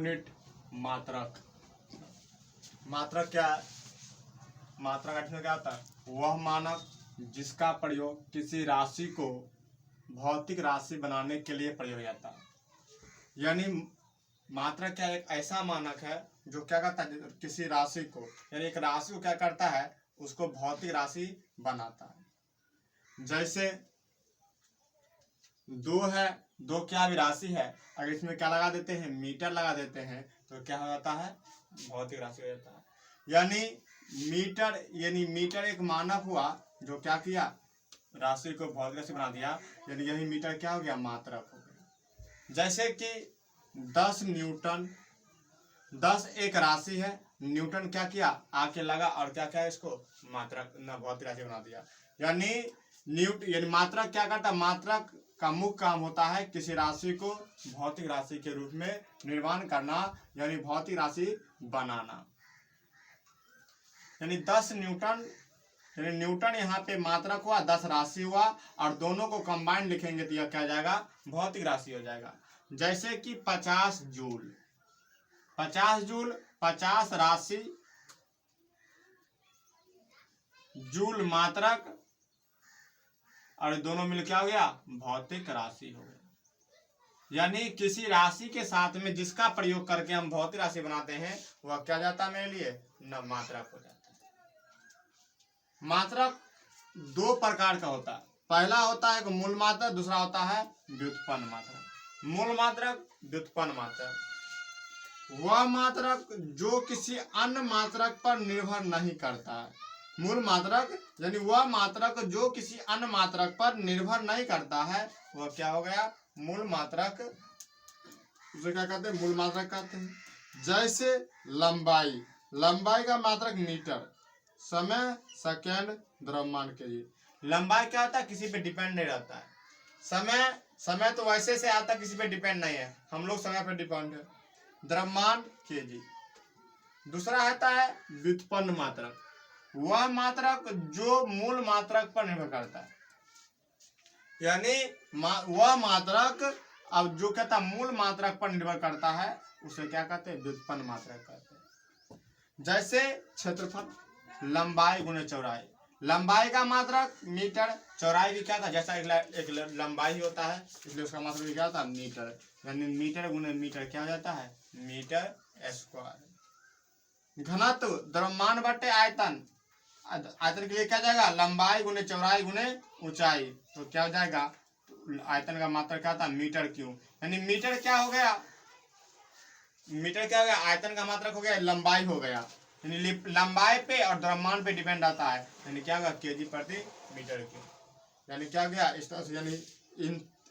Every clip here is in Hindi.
यूनिट मात्रक। मात्रक क्या है? मात्रक अर्थ में क्या होता है? वह मानक जिसका प्रयोग किसी राशि को भौतिक राशि बनाने के लिए प्रयोग जाता है। यानी मात्रक क्या एक ऐसा मानक है जो क्या करता है, किसी राशि को, यानी एक राशि को क्या करता है, उसको भौतिक राशि बनाता है। जैसे दो है, दो क्या भी राशि है, अगर इसमें क्या लगा देते हैं, मीटर लगा देते हैं, तो क्या हो जाता है, भौतिक राशि हो जाता है। यानी मीटर एक मानक हुआ जो क्या किया, राशि को भौतिक राशि बना दिया। यानी यही मीटर क्या हो गया, मात्रक हो गया। जैसे कि 10 न्यूटन, 10 एक राशि है, न्यूटन क्या किया, आके लगा और क्या क्या इसको मात्रक न भौतिक राशि बना दिया। यानी मात्रक क्या करता है, मात्रक का मुख्य काम होता है किसी राशि को भौतिक राशि के रूप में निर्माण करना, यानी भौतिक राशि बनाना। यानी 10 न्यूटन, यानी न्यूटन यहाँ पे मात्रक हुआ, 10 राशि हुआ, और दोनों को कंबाइंड लिखेंगे तो यह क्या जाएगा, भौतिक राशि हो जाएगा। जैसे कि 50 जूल, 50 जूल 50 राशि, जूल मात्रक, और दोनों मिल क्या हो गया, भौतिक राशि हो गया। यानी किसी राशि के साथ में जिसका प्रयोग करके हम भौतिक राशि बनाते हैं वह क्या जाता है मेरे लिए, न मात्रक हो जाता है। मात्रक दो प्रकार का होता है, पहला होता है मूल मात्रक, दूसरा होता है व्युत्पन्न मात्रक। मूल मात्रक, व्युत्पन्न मात्रक वह मात्रक जो किसी अन्य मात्रक पर निर्भर नहीं करता है। मूल मात्रक यानी वह मात्रक जो किसी अन्य मात्रक पर निर्भर नहीं करता है, वह क्या हो गया, मूल मात्रक। उसे क्या कहते हैं, मूल मात्रक कहते हैं। जैसे लंबाई, लंबाई का मात्रक मीटर, समय सेकेंड द्रव्यमान केजी। लंबाई क्या होता है, किसी पे डिपेंड नहीं रहता है। समय तो वैसे से आता है, किसी पे डिपेंड नहीं है, हम लोग समय पे डिपेंड है। द्रव्यमान केजी। दूसरा आता है व्युत्पन्न मात्रक, वह मात्रक जो मूल मात्रक पर निर्भर करता है। यानी वह मात्रक अब जो कहता है मूल मात्रक पर निर्भर करता है, उसे क्या कहते हैं, व्युत्पन्न मात्रक कहते हैं। जैसे क्षेत्रफल, लंबाई गुणे चौड़ाई, लंबाई का मात्रक मीटर, चौड़ाई भी क्या था, जैसा एक लंबाई होता है इसलिए उसका मात्रक भी क्या था, मीटर। यानी मीटर गुणे मीटर क्या हो जाता है, मीटर स्क्वायर। घनत्व, द्रव्यमान बटे आयतन, आयतन के लिए क्या जाएगा, लंबाई गुणे चौड़ाई गुणे ऊंचाई, तो क्या हो जाएगा, आयतन का मात्रक क्या था, मीटर क्यूब। यानी मीटर क्या हो गया, मीटर क्या हो गया, आयतन का मात्रक हो गया, लंबाई हो गया। यानी लंबाई पे और द्रव्यमान पे डिपेंड आता है, यानी क्या होगा, केजी प्रति मीटर क्यूब। यानी क्या हो गया, इस तरह से। यानी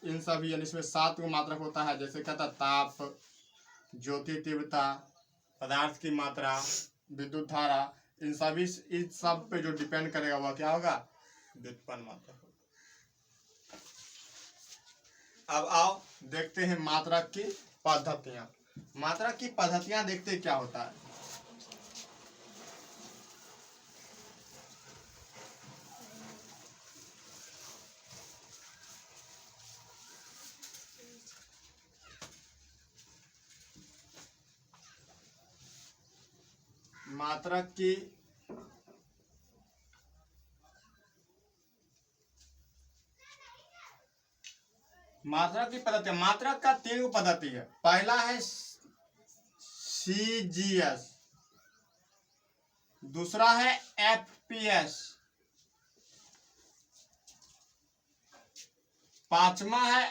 इन सभी, यानी इसमें 7 को मात्रक होता है। जैसे कहता ताप, ज्योति तीव्रता, पदार्थ की मात्रा, विद्युत धारा, इन सब पे जो डिपेंड करेगा वह क्या होगा, व्युत्पन्न मात्रक होगा। अब आओ देखते हैं मात्रक की पद्धतियां। मात्रक की पद्धतियां देखते क्या होता है। मात्रक की पद्धति, मात्रक का 3 पद्धति है। पहला है सीजीएस, दूसरा है एफपीएस, पांचवा है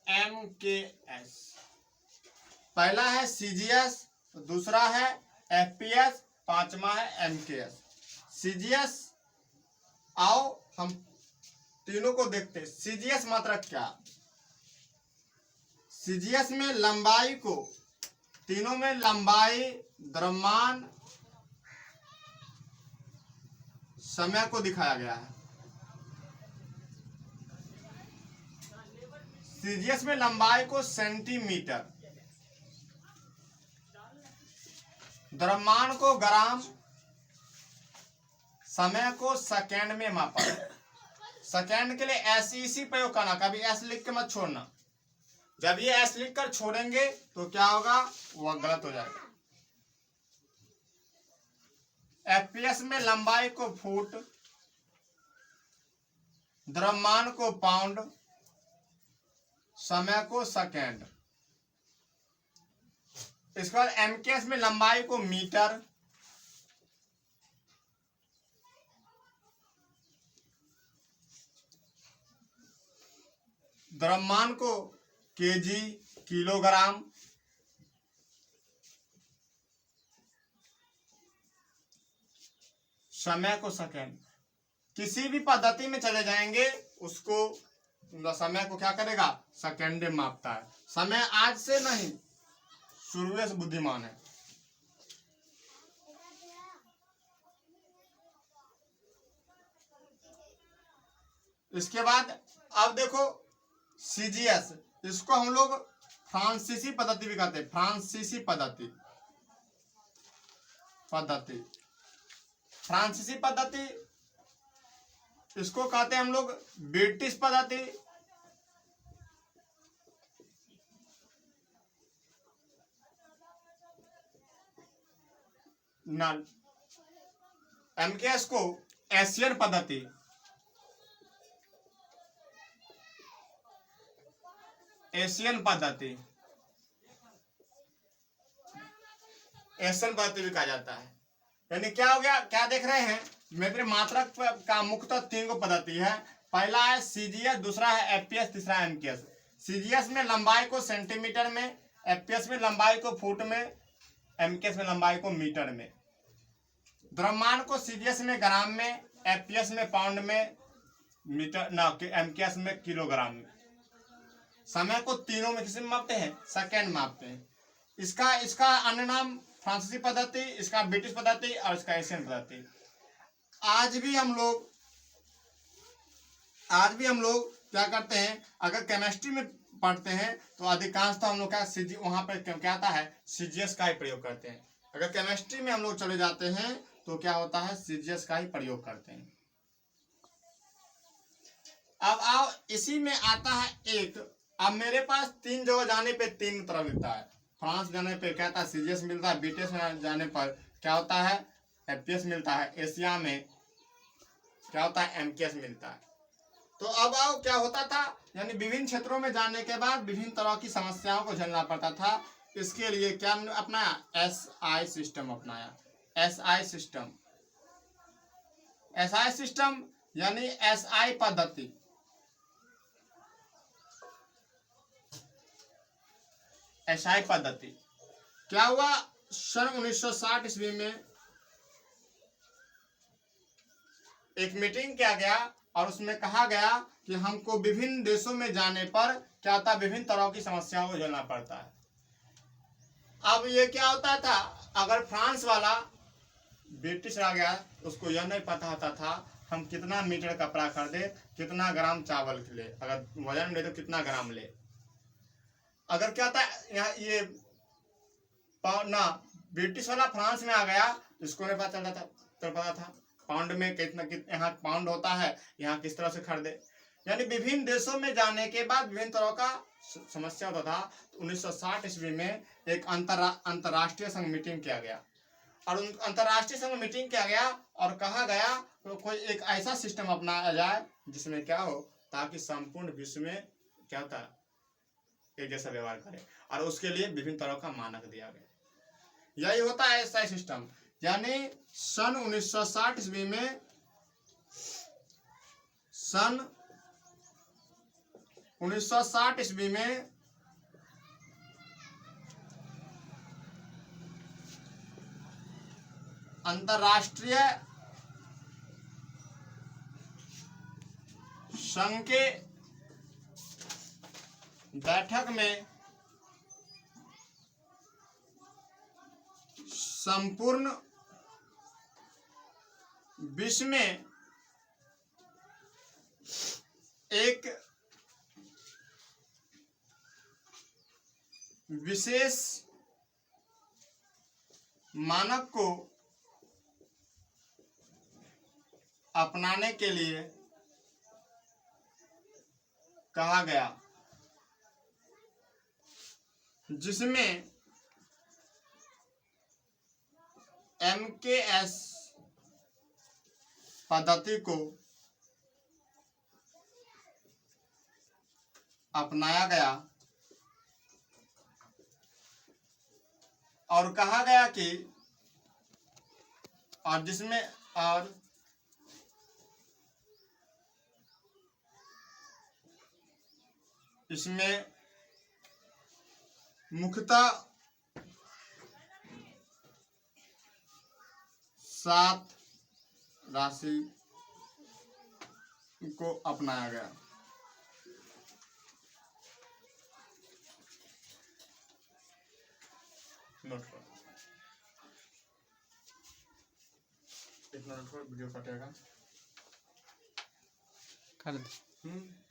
एमकेएस। पहला है सीजीएस, दूसरा है एफपीएस, पांचवा है एमकेएस। सीजीएस, आओ हम तीनों को देखते। सीजीएस मात्रक क्या, सीजीएस में लंबाई को, तीनों में लंबाई, द्रव्यमान, समय को दिखाया गया है। सीजीएस में लंबाई को सेंटीमीटर, द्रव्यमान को ग्राम, समय को सेकेंड में मापा। सेकेंड के लिए एसईसी प्रयोग करना, कभी एस लिख के मत छोड़ना। जब ये एस लिख कर छोड़ेंगे तो क्या होगा, वह गलत हो जाएगा। एफपीएस में लंबाई को फुट, द्रव्यमान को पाउंड, समय को सेकेंड। इसके बाद एमकेएस में लंबाई को मीटर, द्रव्यमान को केजी किलोग्राम, समय को सेकेंड। किसी भी पद्धति में चले जाएंगे उसको समय को क्या करेगा, सेकेंड में मापता है। समय आज से नहीं, शुरू से बुद्धिमान है। इसके बाद अब देखो सीजीएस, इसको हम लोग फ्रांसीसी पद्धति भी कहते हैं। फ्रांसीसी पद्धति, फ्रांसीसी पद्धति इसको कहते हैं हम लोग ब्रिटिश पद्धति। एमकेएस को एशियन पद्धति, एशियन पद्धति, एशियन पद्धति भी कहा जाता है। यानी क्या हो गया, क्या देख रहे हैं, मेरे मात्रक का मुख्यतः 3 पद्धति है। पहला है सीजीएस, दूसरा है एफपीएस, तीसरा है एमकेएस। सीजीएस में लंबाई को सेंटीमीटर में, एफपीएस में लंबाई को फुट में, एमकेएस में लंबाई को मीटर में। द्रव्यमान को सीजीएस में ग्राम में, एफपीएस में पाउंड में, मीटर ना एमकेएस में किलोग्राम में। समय को तीनों में किसी में मापते हैं, सेकेंड मापते हैं। इसका अन्य नाम फ्रांसीसी पद्धति, इसका ब्रिटिश पद्धति और इसका एशियन पद्धति। आज भी हम लोग क्या करते हैं, अगर केमिस्ट्री में पढ़ते हैं तो अधिकांशतः हम लोग क्या वहां पर क्या आता है, सीजीएस का ही प्रयोग करते हैं। अगर केमिस्ट्री में हम लोग चले जाते हैं तो क्या होता है, सीजीएस का ही प्रयोग करते हैं। अब आओ इसी में आता है एक, अब मेरे पास 3 जगह जाने पे 3 तरह मिलता है। फ्रांस जाने पे क्या होता है, सीजीएस मिलता है। ब्रिटिश में जाने पर क्या होता है, एफपीएस मिलता है। एशिया में क्या होता है, एमकेएस मिलता है। तो अब आओ क्या होता था, यानी विभिन्न क्षेत्रों में जाने के बाद विभिन्न तरह की समस्याओं को झेलना पड़ता था। इसके लिए क्या अपनाया, एसआई सिस्टम अपनाया। एसआई सिस्टम, एसआई सिस्टम यानी एसआई पद्धति। एसआई पद्धति क्या हुआ, सन 1960 ईस्वी में एक मीटिंग किया गया और उसमें कहा गया कि हमको विभिन्न देशों में जाने पर क्या होता है, विभिन्न तरह की समस्याओं को झेलना पड़ता है। अब ये क्या होता था, अगर फ्रांस वाला ब्रिटिश आ गया, उसको यह नहीं पता होता था हम कितना मीटर कपड़ा खरीदे, कितना ग्राम चावल ले, अगर वजन ले तो कितना ग्राम ले। अगर क्या था यहाँ ये ना ब्रिटिश वाला फ्रांस में आ गया, इसको नहीं पता चलता था, तो पता था पाउंड में कितना यहाँ पाउंड होता है, यहाँ किस तरह से खरीदे। यानी विभिन्न देशों में जाने के बाद विभिन्न तरह का समस्या होता था। तो 1960 ईस्वी में एक अंतर्राष्ट्रीय संघ मीटिंग किया गया और अंतर्राष्ट्रीय संघ मीटिंग किया गया और कहा गया तो कोई एक ऐसा सिस्टम अपनाया जाए जिसमें क्या हो, ताकि संपूर्ण विश्व में क्या होता है, एक जैसा व्यवहार करे, और उसके लिए विभिन्न तरह का मानक दिया गया। यही होता है एसआई सिस्टम। यानी सन 1960 ईस्वी में, सन 1960 ईस्वी में अंतर्राष्ट्रीय संघ के बैठक में संपूर्ण विश्व में एक विशेष मानक को अपनाने के लिए कहा गया। जिसमें MKS पद्धति को अपनाया गया और कहा गया कि और जिसमें और इसमें मुख्यतः 7 राशि को अपनाया गया। नोट करो, इतना नोट करो, वीडियो कटेगा। कर दे।